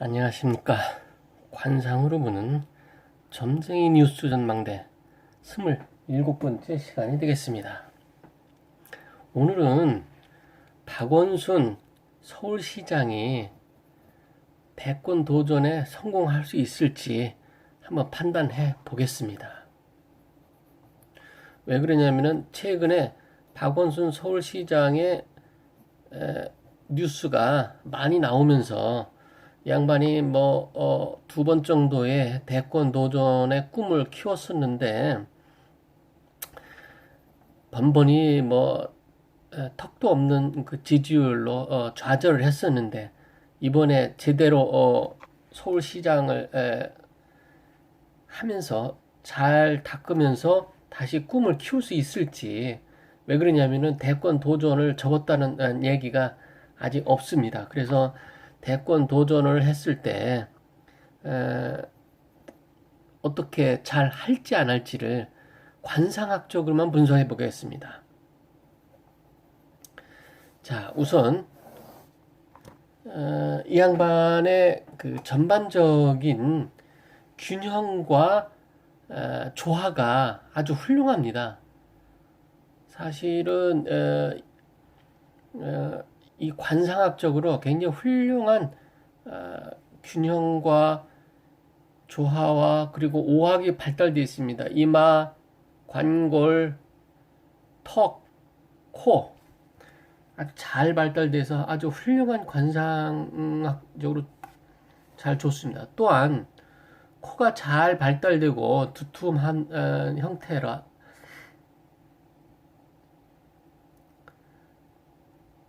안녕하십니까. 관상으로 보는 점쟁이 뉴스 전망대 27번째 시간이 되겠습니다. 오늘은 박원순 서울시장이 대권 도전에 성공할 수 있을지 한번 판단해 보겠습니다. 왜 그러냐면은 최근에 박원순 서울시장의 뉴스가 많이 나오면서 양반이 두 번 정도의 대권 도전의 꿈을 키웠었는데 번번이 턱도 없는 그 지지율로 좌절을 했었는데 이번에 제대로 서울시장을 하면서 잘 닦으면서 다시 꿈을 키울 수 있을지. 왜 그러냐면은 대권 도전을 접었다는 얘기가 아직 없습니다. 그래서 대권 도전을 했을 때 어떻게 잘 할지 안 할지를 관상학적으로만 분석해 보겠습니다. 자, 우선 이 양반의 그 전반적인 균형과 조화가 아주 훌륭합니다. 사실은 이 관상학적으로 굉장히 훌륭한 균형과 조화와 그리고 오학이 발달되어 있습니다. 이마, 관골, 턱, 코 아주 잘 발달돼서 아주 훌륭한 관상학적으로 잘 좋습니다. 또한 코가 잘 발달되고 두툼한 형태라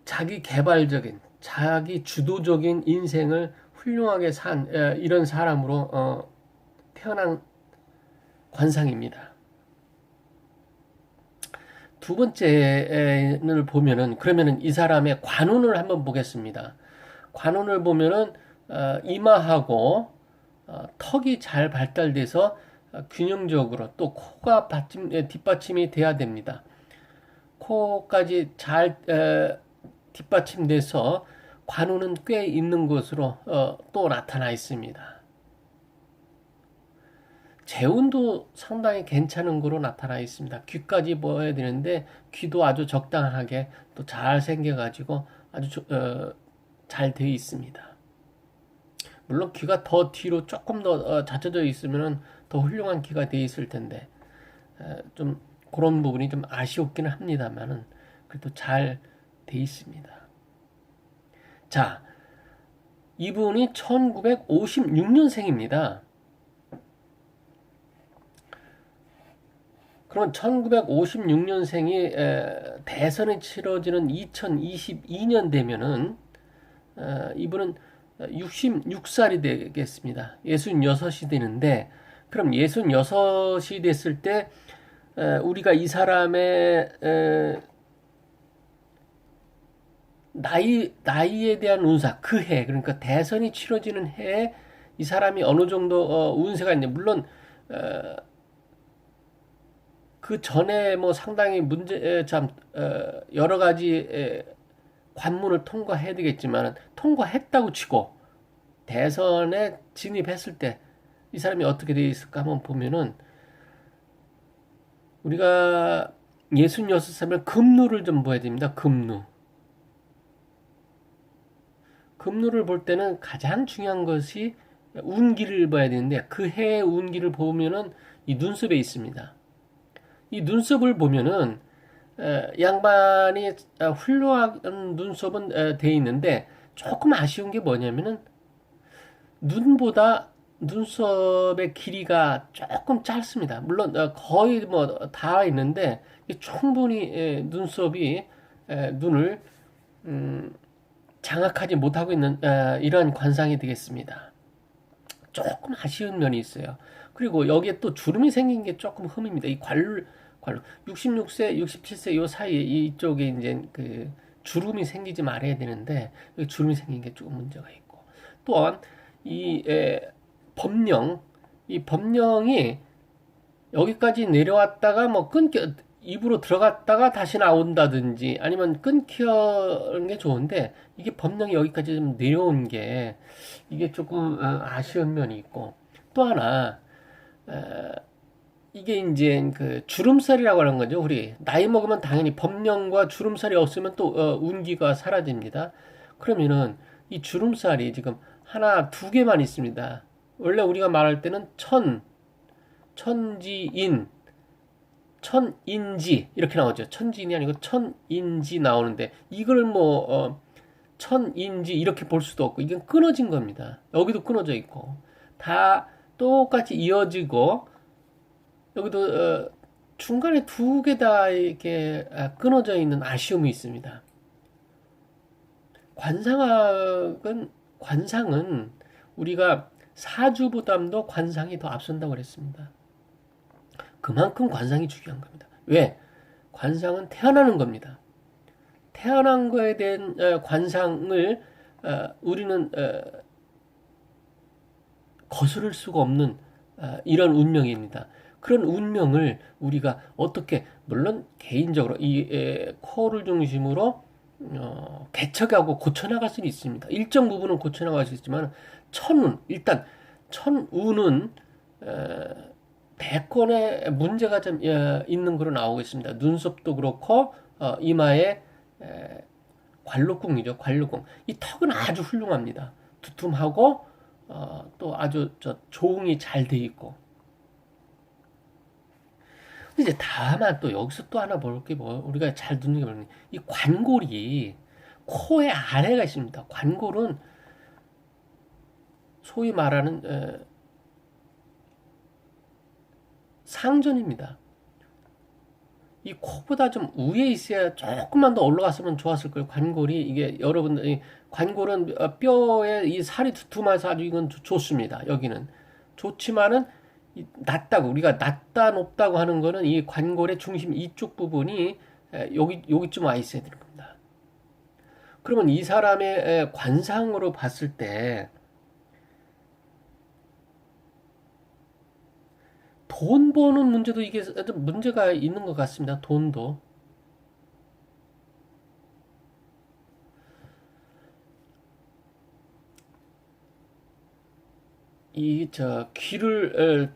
자기 개발적인, 자기 주도적인 인생을 훌륭하게 산 이런 사람으로 태어난 관상입니다. 두 번째를 보면은 그러면은 이 사람의 관운을 한번 보겠습니다. 관운을 보면은 이마하고 턱이 잘 발달돼서 균형적으로 또 코가 뒷받침이 돼야 됩니다. 코까지 잘 뒷받침돼서 관우는 꽤 있는 것으로 또 나타나 있습니다. 재운도 상당히 괜찮은 거로 나타나 있습니다. 귀까지 보여야 되는데 귀도 아주 적당하게 또 잘 생겨가지고 아주 잘 되어 있습니다. 물론 귀가 더 뒤로 조금 더 젖혀져 있으면 더 훌륭한 귀가 되어 있을 텐데 좀 그런 부분이 좀 아쉬웠기는 합니다만은 그래도 잘 돼 있습니다. 자, 이분이 1956년생입니다. 그러면 1956년생이 대선이 치러지는 2022년 되면은 이분은 66살이 되겠습니다. 66이 되는데 그럼 66이 됐을 때 우리가 이 사람의 나이에 대한 운사, 그 해, 그러니까 대선이 치러지는 해에 이 사람이 어느 정도 운세가 있는데, 물론, 그 전에 상당히 여러 가지 관문을 통과해야 되겠지만, 통과했다고 치고, 대선에 진입했을 때, 이 사람이 어떻게 되어 있을까 한번 보면은, 우리가 66살이면 금루를 좀 봐야 됩니다. 금루. 금루를 볼 때는 가장 중요한 것이 운기를 봐야 되는데 그 해의 운기를 보면은 이 눈썹에 있습니다. 이 눈썹을 보면은 양반이 훌륭한 눈썹은 돼 있는데 조금 아쉬운 게 뭐냐면은 눈보다 눈썹의 길이가 조금 짧습니다. 물론 거의 다 있는데 충분히 눈썹이 눈을 장악하지 못하고 있는 이러한 관상이 되겠습니다. 조금 아쉬운 면이 있어요. 그리고 여기에 또 주름이 생긴 게 조금 흠입니다. 이 관루 66세, 67세 요 사이에 이쪽에 이제 그 주름이 생기지 말아야 되는데 주름이 생긴 게 조금 문제가 있고 또한 이 법령 이 법령이 여기까지 내려왔다가 끊겨 입으로 들어갔다가 다시 나온다든지 아니면 끊기는 게 좋은데 이게 법령이 여기까지 좀 내려온 게 이게 조금 아쉬운 면이 있고 또 하나 어, 이게 이제 그 주름살이라고 하는 거죠. 우리 나이 먹으면 당연히 법령과 주름살이 없으면 또 운기가 사라집니다. 그러면은 이 주름살이 지금 하나 두 개만 있습니다. 원래 우리가 말할 때는 천지인 천인지 이렇게 나오죠. 천지인이 아니고 천인지 나오는데 이걸 천인지 이렇게 볼 수도 없고 이건 끊어진 겁니다. 여기도 끊어져 있고 다 똑같이 이어지고 여기도 중간에 두 개 다 이렇게 끊어져 있는 아쉬움이 있습니다. 관상은 우리가 사주보담도 관상이 더 앞선다고 그랬습니다. 그만큼 관상이 중요한 겁니다. 왜? 관상은 태어나는 겁니다. 태어난 거에 대한 관상을 우리는 거스를 수가 없는 이런 운명입니다. 그런 운명을 우리가 어떻게 물론 개인적으로 이 코를 중심으로 개척하고 고쳐나갈 수는 있습니다. 일정 부분은 고쳐나갈 수 있지만 일단 천운은 대권에 문제가 좀 있는 거로 나오고 있습니다. 눈썹도 그렇고 이마에 관록궁이죠. 관록궁. 이 턱은 아주 훌륭합니다. 두툼하고 또 아주 조응이 잘 돼 있고. 이제 다만 또 여기서 또 하나 볼 게 우리가 잘 눈여겨보는 이 관골이 코의 아래가 있습니다. 관골은 소위 말하는 상전입니다. 이 코보다 좀 위에 있어야 조금만 더 올라갔으면 좋았을 거예요. 관골이 이게 여러분들 관골은 뼈에 이 살이 두툼해서 아주 이건 좋습니다. 여기는 좋지만은 낮다고 우리가 낮다 높다고 하는 거는 이 관골의 중심 이쪽 부분이 여기쯤 와 있어야 되는 겁니다. 그러면 이 사람의 관상으로 봤을 때 돈 버는 문제도 이게 좀 문제가 있는 것 같습니다. 돈도. 귀를,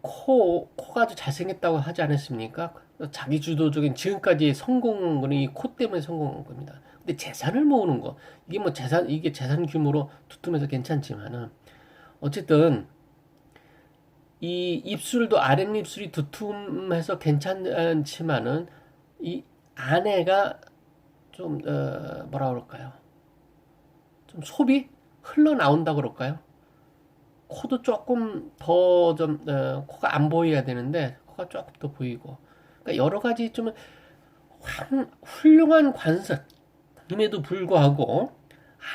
코가 아주 잘생겼다고 하지 않았습니까? 자기 주도적인 지금까지 성공한 거는 이 코 때문에 성공한 겁니다. 근데 재산을 모으는 거, 이게 재산 규모로 두툼해서 괜찮지만은, 어쨌든, 이 입술도 아랫입술이 두툼해서 괜찮지만은 이 안에가 좀 뭐라 그럴까요? 좀 속이 흘러나온다 그럴까요? 코도 조금 더 좀 코가 안 보여야 되는데 코가 조금 더 보이고 그러니까 여러 가지 좀 훌륭한 관상임에도 불구하고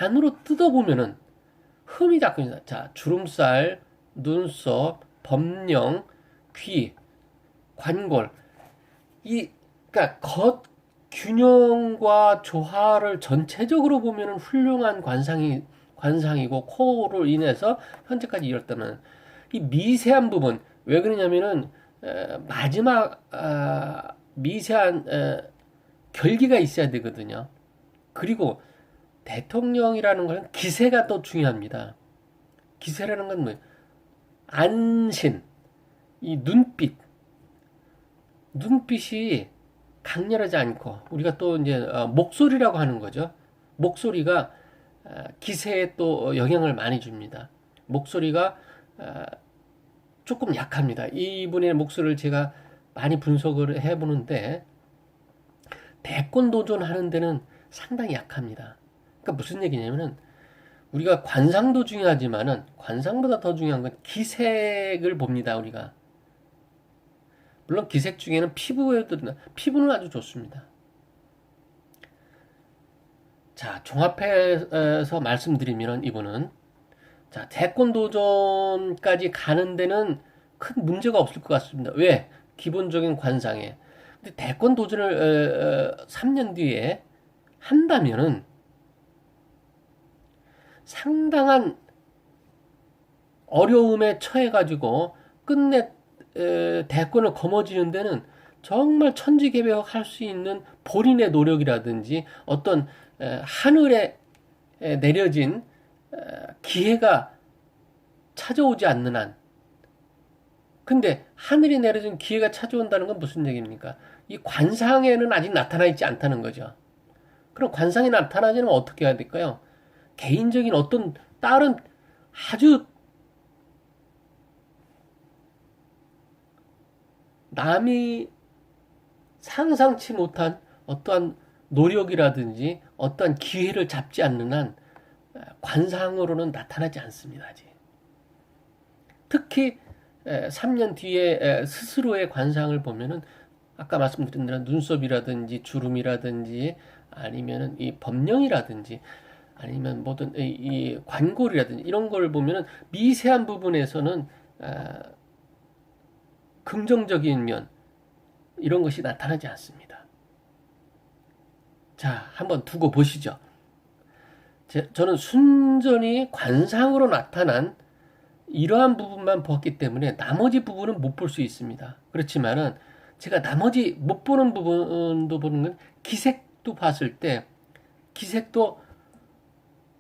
안으로 뜯어보면은 흠이 자꾸 있습니다. 자, 주름살, 눈썹, 법령, 귀, 관골. 그러니까 겉 균형과 조화를 전체적으로 보면은 훌륭한 관상이고 코로 인해서 현재까지 이뤘다는 이 미세한 부분 왜 그러냐면은 마지막 미세한 결기가 있어야 되거든요. 그리고 대통령이라는 것은 기세가 더 중요합니다. 기세라는 건 뭐예요? 안신, 이 눈빛이 강렬하지 않고 우리가 또 이제 목소리라고 하는 거죠. 목소리가 기세에 또 영향을 많이 줍니다. 목소리가 조금 약합니다. 이분의 목소리를 제가 많이 분석을 해보는데 대권 도전하는 데는 상당히 약합니다. 그러니까 무슨 얘기냐면은 우리가 관상도 중요하지만은 관상보다 더 중요한 건 기색을 봅니다. 우리가 물론 기색 중에는 피부는 아주 좋습니다. 자, 종합해서 말씀드리면 이분은 자, 대권 도전까지 가는 데는 큰 문제가 없을 것 같습니다. 왜? 기본적인 관상에. 근데 대권 도전을 3년 뒤에 한다면은 상당한 어려움에 처해가지고 끝내 대권을 거머쥐는 데는 정말 천지개벽할 수 있는 본인의 노력이라든지 어떤 하늘에 내려진 기회가 찾아오지 않는 한. 근데 하늘이 내려진 기회가 찾아온다는 건 무슨 얘기입니까? 이 관상에는 아직 나타나 있지 않다는 거죠. 그럼 관상이 나타나지면 어떻게 해야 될까요? 개인적인 어떤 다른 아주 남이 상상치 못한 어떠한 노력이라든지 어떠한 기회를 잡지 않는 한 관상으로는 나타나지 않습니다. 아직. 특히 3년 뒤에 스스로의 관상을 보면은 아까 말씀드린 대로 눈썹이라든지 주름이라든지 아니면은 이 법령이라든지 아니면 뭐든 이 관골이라든지 이런 걸 보면은 미세한 부분에서는 긍정적인 면 이런 것이 나타나지 않습니다. 자, 한번 두고 보시죠. 저는 순전히 관상으로 나타난 이러한 부분만 보았기 때문에 나머지 부분은 못 볼 수 있습니다. 그렇지만은 제가 나머지 못 보는 부분도 보는 건 기색도 봤을 때 기색도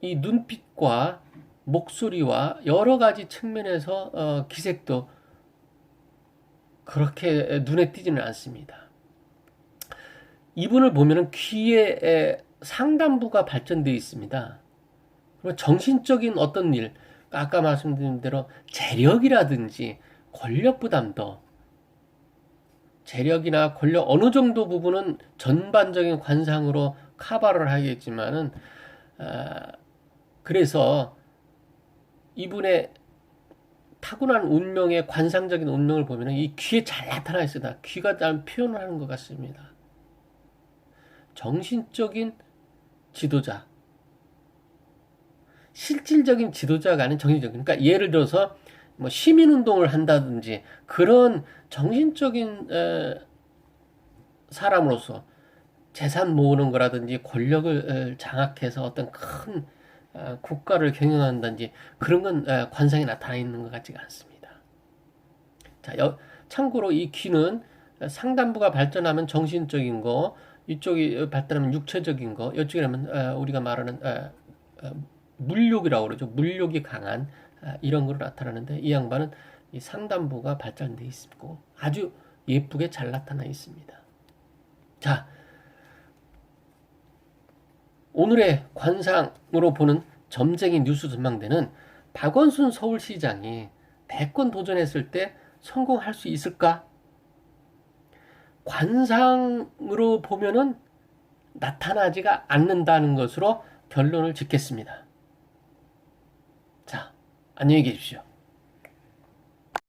이 눈빛과 목소리와 여러 가지 측면에서 기색도 그렇게 눈에 띄지는 않습니다. 이분을 보면은 귀에 상단부가 발전되어 있습니다. 그리고 정신적인 어떤 일, 아까 말씀드린 대로 재력이라든지 권력 부담도 재력이나 권력 어느 정도 부분은 전반적인 관상으로 커버를 하겠지만은 그래서 이분의 타고난 운명의 관상적인 운명을 보면 이 귀에 잘 나타나 있습니다. 귀가 잘 표현을 하는 것 같습니다. 정신적인 지도자, 실질적인 지도자가 아닌 정신적인. 그러니까 예를 들어서 뭐 시민운동을 한다든지 그런 정신적인 사람으로서 재산 모으는 거라든지 권력을 장악해서 어떤 큰 국가를 경영한다든지 그런 건 관상이 나타나 있는 것 같지가 않습니다. 자, 참고로 이 귀는 상단부가 발전하면 정신적인 거, 이쪽이 발달하면 육체적인 거, 이쪽이라면 우리가 말하는 물욕이라고 그러죠. 물욕이 강한 이런 거로 나타나는데 이 양반은 이 상단부가 발전되어 있고 아주 예쁘게 잘 나타나 있습니다. 자, 오늘의 관상으로 보는 점쟁이 뉴스 전망대는 박원순 서울시장이 대권 도전했을 때 성공할 수 있을까? 관상으로 보면은 나타나지가 않는다는 것으로 결론을 짓겠습니다. 자, 안녕히 계십시오.